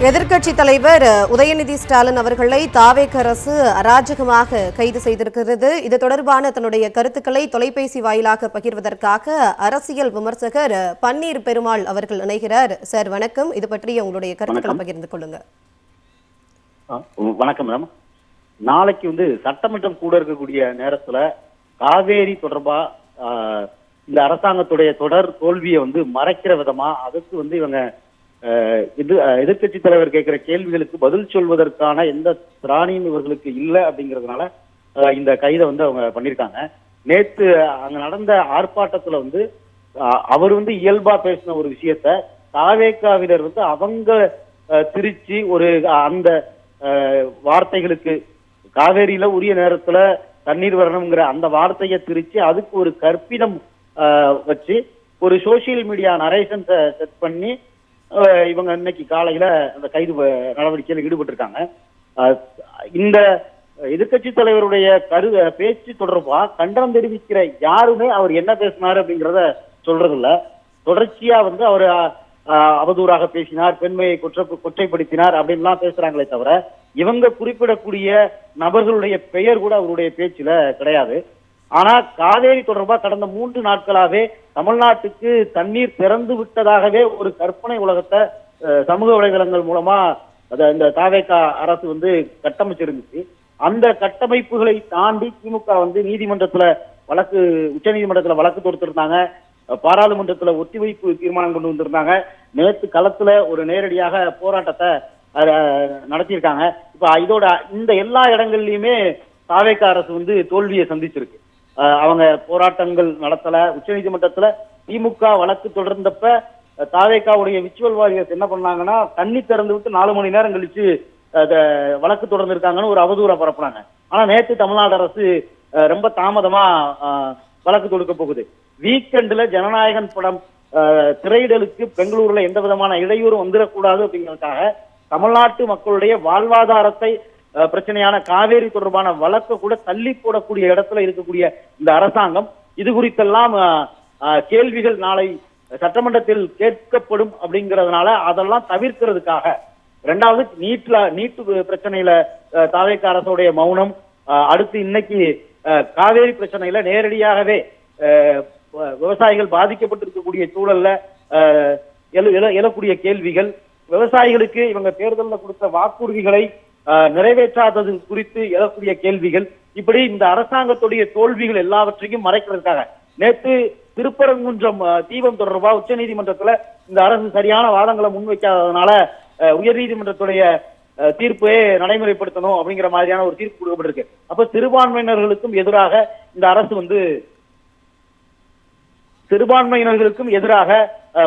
எதிர்க்கட்சி தலைவர் உதயநிதி ஸ்டாலின் அவர்களை தாவேக அரசு அராஜகமாக கைது செய்திருக்கிறது. இது தொடர்பான தன்னுடைய கருத்துக்களை தொலைபேசி வாயிலாக பகிர்வதற்காக அரசியல் விமர்சகர் பன்னீர் பெருமாள் அவர்கள் இணைகிறார். சார் வணக்கம். இது பற்றிய உங்களுடைய கருத்துக்களை பகிர்ந்து கொள்ளுங்க. வணக்கம் மேடம். நாளைக்கு சட்டமன்றம் கூட இருக்கக்கூடிய நேரத்துல காவேரி தொடர்பா இந்த அரசாங்கத்துடைய தொடர் தோல்வியை மறைக்கிற விதமா அதுக்கு இவங்க எதிர்கட்சி தலைவர் கேட்கிற கேள்விகளுக்கு பதில் சொல்வதற்கான எந்த திராணியும் இவர்களுக்கு இல்லை அப்படிங்கிறதுனால இந்த கைதை அவங்க பண்ணிருக்காங்க. நேத்து அங்க நடந்த ஆர்ப்பாட்டத்துல அவர் இயல்பா பேசின ஒரு விஷயத்த தாவேகாவினர் அவங்க திருச்சி ஒரு அந்த வார்த்தைகளுக்கு காவேரியில உரிய நேரத்துல தண்ணீர் வரணுங்கிற அந்த வார்த்தையை திருச்சி அதுக்கு ஒரு கற்பிதம் வச்சு ஒரு சோசியல் மீடியா நரேஷன்ஸை செட் பண்ணி இவங்க இன்னைக்கு காலையில அந்த கைது நடவடிக்கையில் ஈடுபட்டு இருக்காங்க. இந்த எதிர்கட்சி தலைவருடைய பேச்சு தொடர்பா கண்டனம் தெரிவிக்கிற யாருமே அவர் என்ன பேசினாரு அப்படிங்கிறத சொல்றது இல்ல. தொடர்ச்சியா அவர் அவதூறாக பேசினார், பெண்மையை கொச்சைப்படுத்தினார் அப்படின்லாம் பேசுறாங்களே தவிர இவங்க குறிப்பிடக்கூடிய நபர்களுடைய பெயர் கூட அவருடைய பேச்சுல கிடையாது. ஆனா காவேரி தொடர்பா கடந்த 3 நாட்களாவே தமிழ்நாட்டுக்கு தண்ணீர் திறந்து விட்டதாகவே ஒரு கற்பனை உலகத்தை சமூக வலைதளங்கள் மூலமா இந்த தாவேகா அரசு கட்டமைச்சிருந்துச்சு. அந்த கட்டமைப்புகளை தாண்டி திமுக நீதிமன்றத்துல உச்ச நீதிமன்றத்துல வழக்கு தொடுத்திருந்தாங்க, பாராளுமன்றத்துல ஒத்திவைப்பு தீர்மானம் கொண்டு வந்திருந்தாங்க, நேற்று களத்துல ஒரு நேரடியாக போராட்டத்தை நடத்தியிருக்காங்க. இப்ப இதோட இந்த எல்லா இடங்கள்லயுமே தாவேகா அரசு தோல்வியை சந்திச்சிருக்கு. அவங்க போராட்டங்கள் நடத்தல. உச்ச நீதிமன்றத்துல திமுக வழக்கு தொடர்ந்தப்ப தாவேகாவுடைய விச்சுவல் வாரியர்ஸ் என்ன பண்ணாங்கன்னா தண்ணி திறந்து விட்டு 4 மணி நேரம் கழிச்சு வழக்கு தொடர்ந்திருக்காங்கன்னு ஒரு அவதூறை பரப்புனாங்க. ஆனா நேற்று தமிழ்நாடு அரசு ரொம்ப தாமதமா வழக்கு தொடுக்க போகுது. வீக்கெண்ட்ல ஜனநாயகன் படம் திரையிடலுக்கு பெங்களூர்ல எந்த விதமான இடையூறும் வந்துடக்கூடாது அப்படிங்கிறதுக்காக தமிழ்நாட்டு மக்களுடைய வாழ்வாதாரத்தை பிரச்சனையான காவேரி தொடர்பான வழக்கு கூட தள்ளி போடக்கூடிய இடத்துல இருக்கக்கூடிய இந்த அரசாங்கம் இது குறித்தெல்லாம் கேள்விகள் நாளை சட்டமன்றத்தில் கேட்கப்படும் அப்படிங்கிறதுனால அதெல்லாம் தவிர்க்கிறதுக்காக இரண்டாவது நீட்டு பிரச்சனையில தாவேகா அரசுடைய மௌனம், அடுத்து இன்னைக்கு காவேரி பிரச்சனையில நேரடியாகவே விவசாயிகள் பாதிக்கப்பட்டிருக்கக்கூடிய சூழல்ல எழக்கூடிய கேள்விகள், விவசாயிகளுக்கு இவங்க தேர்தலில் கொடுத்த வாக்குறுதிகளை நிறைவேற்றாதது குறித்து எழக்கூடிய கேள்விகள், இப்படி இந்த அரசாங்கத்துடைய தோல்விகள் எல்லாவற்றையும் மறைக்கிறதுக்காக நேற்று திருப்பரங்குன்றம் தீபம் தொடர்பா உச்ச நீதிமன்றத்துல இந்த அரசு சரியான வாதங்களை முன்வைக்காததுனால உயர் நீதிமன்றத்துடைய தீர்ப்பை நடைமுறைப்படுத்தணும் அப்படிங்கிற மாதிரியான ஒரு தீர்ப்பு கொடுக்கப்பட்டிருக்கு. அப்ப சிறுபான்மையினர்களுக்கும் எதிராக இந்த அரசு சிறுபான்மையினர்களுக்கும் எதிராக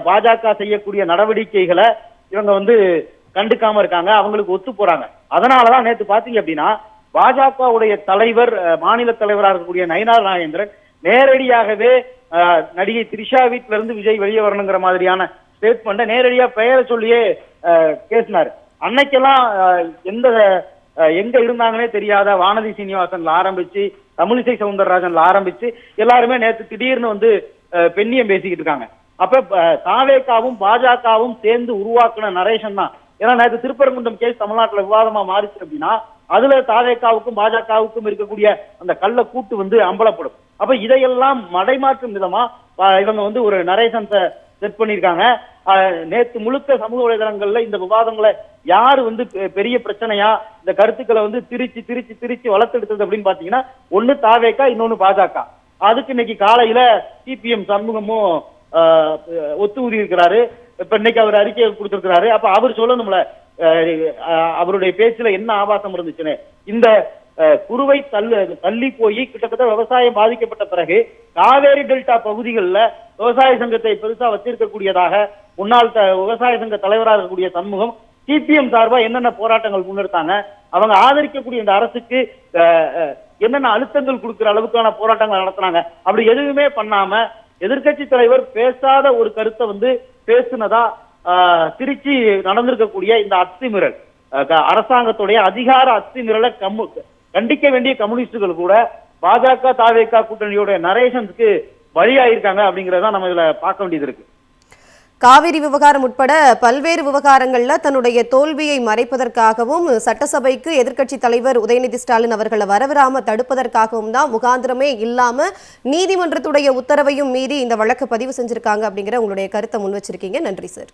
பாஜக செய்யக்கூடிய நடவடிக்கைகளை இவங்க கண்டுக்காம இருக்காங்க, அவங்களுக்கு ஒத்து போறாங்க. அதனாலதான் நேற்று பாத்தீங்க அப்படின்னா பாஜகவுடைய தலைவர் மாநில தலைவராக இருக்கக்கூடிய நயினார் நாகேந்திரன் நேரடியாகவே நடிகை த்ரிஷா வீட்டுல இருந்து விஜய் வெளியே வரணுங்கிற மாதிரியான ஸ்டேட்மெண்ட்டை நேரடியா பெயரை சொல்லியே பேசினார். அன்னைக்கெல்லாம் எங்க இருந்தாங்கன்னே தெரியாத வானதி சீனிவாசன்ல ஆரம்பிச்சு தமிழிசை சவுந்தரராஜன்ல ஆரம்பிச்சு எல்லாருமே நேற்று திடீர்னு பெண்ணியம் பேசிக்கிட்டு இருக்காங்க. அப்ப தாவேகாவும் பாஜகவும் சேர்ந்து உருவாக்குன நரேஷன் தான். ஏன்னா நேற்று திருப்பரங்குன்றம் கேஸ் தமிழ்நாட்டுல விவாதமா மாறிச்சு அப்படின்னா அதுல தாவேகாவுக்கும் பாஜகவுக்கும் இருக்கக்கூடிய அந்த கள்ள கூட்டு அம்பலப்படும். அப்ப இதையெல்லாம் மடைமாற்றும் விதமா இவங்க ஒரு நரேஷன்ஸை செட் பண்ணிருக்காங்க. நேற்று முழுக்க சமூக வலைதளங்கள்ல இந்த விவாதங்களை யாரு பெரிய பிரச்சனையா இந்த கருத்துக்களை திருச்சி திருச்சி திருச்சி வளர்த்தெடுத்தது அப்படின்னு பாத்தீங்கன்னா ஒண்ணு தாவேகா, இன்னொன்னு பாஜக. அதுக்கு இன்னைக்கு காலையில சிபிஎம் சண்முகமும் ஒத்து ஊதி இருக்கிறாரு. இப்ப இன்னைக்கு அவர் அறிக்கை கொடுத்திருக்கிறாரு. அப்ப அவர் சொல்லணும்ல அவருடைய பேச்சுல என்ன ஆபாசம் இருந்துச்சுன்னு. இந்த குறுவை தள்ளி போய் கிட்டத்தட்ட விவசாயம் பாதிக்கப்பட்ட பிறகு காவேரி டெல்டா பகுதிகளில் விவசாய சங்கத்தை பெருசா வச்சிருக்கக்கூடியதாக முன்னாள் விவசாய சங்க தலைவராக இருக்கக்கூடிய சண்முகம் சிபிஎம் சார்பா என்னென்ன போராட்டங்கள் முன்னெடுத்தாங்க, அவங்க ஆதரிக்கக்கூடிய இந்த அரசுக்கு என்னென்ன அழுத்தங்கள் கொடுக்கிற அளவுக்கான போராட்டங்கள் நடத்தினாங்க. அப்படி எதுவுமே பண்ணாம எதிர்கட்சி தலைவர் பேசாத ஒரு கருத்தை பேசுனதா திருச்சி நடந்திருக்கக்கூடிய இந்த அத்துமீறல், அரசாங்கத்துடைய அதிகார அத்துமீறலை கண்டிக்க வேண்டிய கம்யூனிஸ்டுகள் கூட பாஜக தாவேகா கூட்டணியோட நரேஷன்ஸ்க்கு பலியாயிருக்காங்க அப்படிங்கறத நம்ம இதுல பார்க்க வேண்டியது இருக்கு. காவிரி விவகாரம் உட்பட பல்வேறு விவகாரங்கள்ல தன்னுடைய தோல்வியை மறைப்பதற்காகவும் சட்டசபைக்கு எதிர்க்கட்சி தலைவர் உதயநிதி ஸ்டாலின் அவர்களை வரவிடாம தடுப்பதற்காகவும் தான் முகாந்திரமே இல்லாம நீதிமன்றத்துடைய உத்தரவையும் மீறி இந்த வழக்கு பதிவு செஞ்சிருக்காங்க அப்படிங்கிற உங்களுடைய கருத்தை முன் வச்சிருக்கீங்க. நன்றி சார்.